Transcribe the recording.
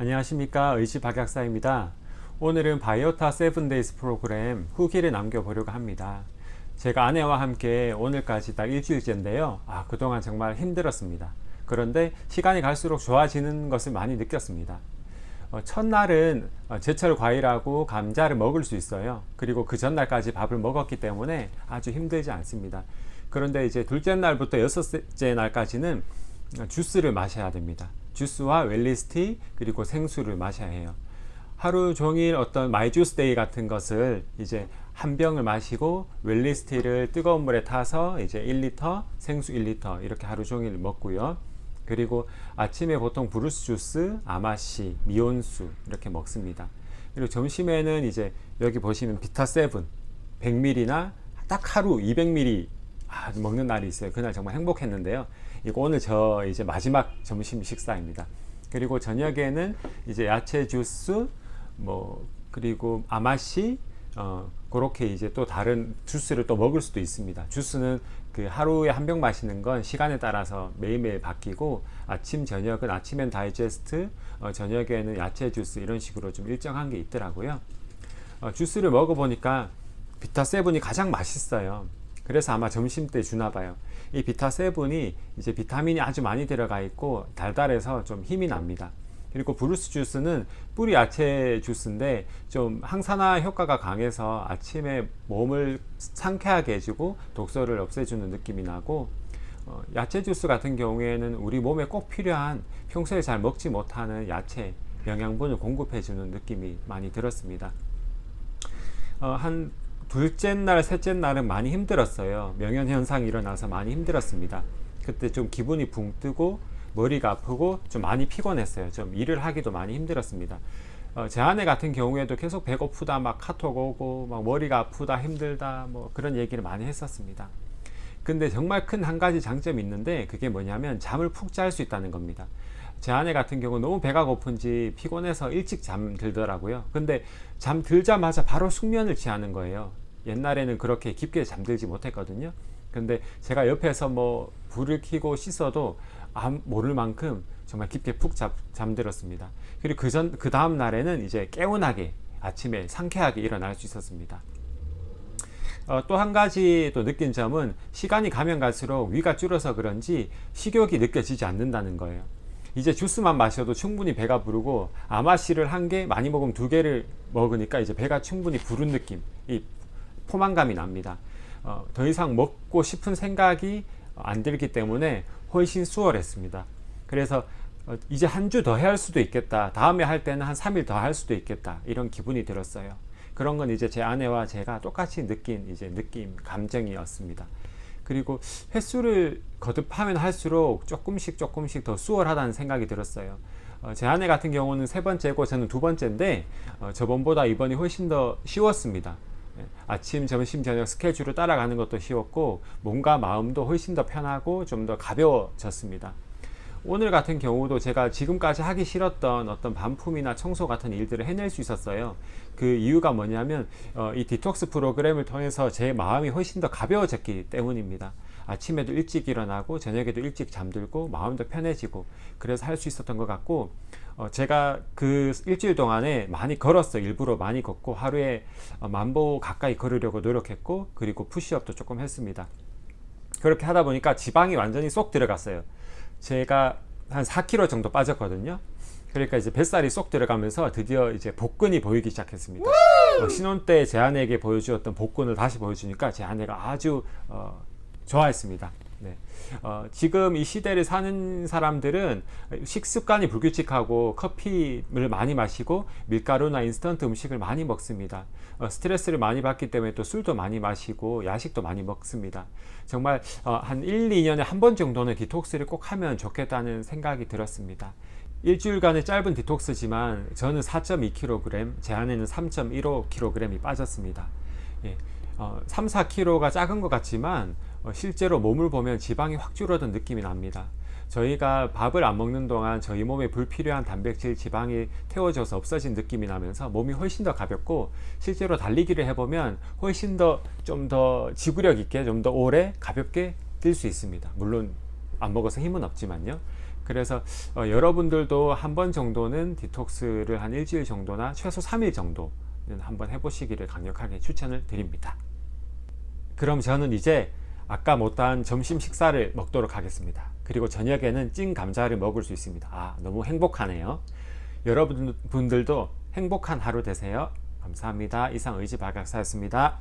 안녕하십니까, 의지 박약사입니다. 오늘은 바이오타 7days 프로그램 후기를 남겨보려고 합니다. 제가 아내와 함께 오늘까지 딱 일주일째인데요. 그동안 정말 힘들었습니다. 그런데 시간이 갈수록 좋아지는 것을 많이 느꼈습니다. 첫날은 제철 과일하고 감자를 먹을 수 있어요. 그리고 그 전날까지 밥을 먹었기 때문에 아주 힘들지 않습니다. 그런데 이제 둘째 날부터 여섯째 날까지는 주스를 마셔야 됩니다. 주스와 웰리스티 그리고 생수를 마셔야 해요. 하루 종일 어떤 마이주스 데이 같은 것을 이제 한 병을 마시고 웰리스티를 뜨거운 물에 타서 이제 1리터, 생수 1리터 이렇게 하루 종일 먹고요. 그리고 아침에 보통 브루스 주스, 아마시, 미온수 이렇게 먹습니다. 그리고 점심에는 이제 여기 보시면 비타 7 100ml나 딱 하루 200ml 먹는 날이 있어요. 그날 정말 행복했는데요. 이거 오늘 저 이제 마지막 점심 식사입니다. 그리고 저녁에는 이제 야채 주스, 그리고 아마시, 그렇게 이제 또 다른 주스를 또 먹을 수도 있습니다. 주스는 그 하루에 한 병 마시는 건 시간에 따라서 매일매일 바뀌고, 아침, 저녁은 아침엔 다이제스트, 저녁에는 야채 주스 이런 식으로 좀 일정한 게 있더라고요. 주스를 먹어보니까 비타 7이 가장 맛있어요. 그래서 아마 점심 때 주나 봐요. 이 비타 7이 이제 비타민이 아주 많이 들어가 있고 달달해서 좀 힘이 납니다. 그리고 브루스 주스는 뿌리 야채 주스인데 좀 항산화 효과가 강해서 아침에 몸을 상쾌하게 해주고 독소를 없애주는 느낌이 나고, 야채 주스 같은 경우에는 우리 몸에 꼭 필요한 평소에 잘 먹지 못하는 야채 영양분을 공급해주는 느낌이 많이 들었습니다. 한 둘째 날, 셋째 날은 많이 힘들었어요. 명현 현상이 일어나서 많이 힘들었습니다. 그때 좀 기분이 붕 뜨고 머리가 아프고 좀 많이 피곤했어요. 좀 일을 하기도 많이 힘들었습니다. 제 아내 같은 경우에도 계속 배고프다, 막 카톡 오고, 막 머리가 아프다, 힘들다, 그런 얘기를 많이 했었습니다. 근데 정말 큰 한 가지 장점이 있는데 그게 뭐냐면 잠을 푹 잘 수 있다는 겁니다. 제 아내 같은 경우 너무 배가 고픈지 피곤해서 일찍 잠들더라고요. 근데 잠들자마자 바로 숙면을 취하는 거예요. 옛날에는 그렇게 깊게 잠들지 못했거든요. 근데 제가 옆에서 불을 켜고 씻어도 모를 만큼 정말 깊게 푹 잠들었습니다. 그리고 그 다음 날에는 이제 개운하게 아침에 상쾌하게 일어날 수 있었습니다. 또 한 가지 또 느낀 점은 시간이 가면 갈수록 위가 줄어서 그런지 식욕이 느껴지지 않는다는 거예요. 이제 주스만 마셔도 충분히 배가 부르고, 아마씨를 한 개, 많이 먹으면 두 개를 먹으니까 이제 배가 충분히 부른 느낌, 이 포만감이 납니다. 더 이상 먹고 싶은 생각이 안 들기 때문에 훨씬 수월했습니다. 그래서 이제 한 주 더 해야 할 수도 있겠다, 다음에 할 때는 한 3일 더 할 수도 있겠다, 이런 기분이 들었어요. 그런 건 이제 제 아내와 제가 똑같이 느낀 이제 감정이었습니다. 그리고 횟수를 거듭하면 할수록 조금씩 더 수월하다는 생각이 들었어요. 제 아내 같은 경우는 세 번째고 저는 두 번째인데, 저번보다 이번이 훨씬 더 쉬웠습니다. 아침, 점심, 저녁 스케줄을 따라가는 것도 쉬웠고, 몸과 마음도 훨씬 더 편하고 좀 더 가벼워졌습니다. 오늘 같은 경우도 제가 지금까지 하기 싫었던 어떤 반품이나 청소 같은 일들을 해낼 수 있었어요. 그 이유가 뭐냐면 이 디톡스 프로그램을 통해서 제 마음이 훨씬 더 가벼워졌기 때문입니다. 아침에도 일찍 일어나고 저녁에도 일찍 잠들고 마음도 편해지고, 그래서 할 수 있었던 것 같고, 제가 그 일주일 동안에 많이 걸었어요. 일부러 많이 걷고 하루에 10,000보 가까이 걸으려고 노력했고, 그리고 푸시업도 조금 했습니다. 그렇게 하다 보니까 지방이 완전히 쏙 들어갔어요. 제가 한 4kg 정도 빠졌거든요. 그러니까 이제 뱃살이 쏙 들어가면서 드디어 이제 복근이 보이기 시작했습니다. 신혼 때 제 아내에게 보여주었던 복근을 다시 보여주니까 제 아내가 아주 좋아했습니다. 네. 지금 이 시대를 사는 사람들은 식습관이 불규칙하고 커피를 많이 마시고 밀가루나 인스턴트 음식을 많이 먹습니다. 스트레스를 많이 받기 때문에 또 술도 많이 마시고 야식도 많이 먹습니다. 정말 한 1, 2년에 한 번 정도는 디톡스를 꼭 하면 좋겠다는 생각이 들었습니다. 일주일간의 짧은 디톡스지만 저는 4.2kg, 제 아내는 3.15kg이 빠졌습니다. 예. 3, 4kg가 작은 것 같지만 실제로 몸을 보면 지방이 확 줄어든 느낌이 납니다. 저희가 밥을 안 먹는 동안 저희 몸에 불필요한 단백질, 지방이 태워져서 없어진 느낌이 나면서 몸이 훨씬 더 가볍고, 실제로 달리기를 해보면 훨씬 더 좀 더 지구력 있게 좀 더 오래 가볍게 뛸 수 있습니다. 물론 안 먹어서 힘은 없지만요. 그래서 여러분들도 한 번 정도는 디톡스를 한 일주일 정도나 최소 3일 정도는 한번 해보시기를 강력하게 추천을 드립니다. 그럼 저는 이제 아까 못한 점심 식사를 먹도록 하겠습니다. 그리고 저녁에는 찐 감자를 먹을 수 있습니다. 너무 행복하네요. 여러분들도 행복한 하루 되세요. 감사합니다. 이상 의지박약사였습니다.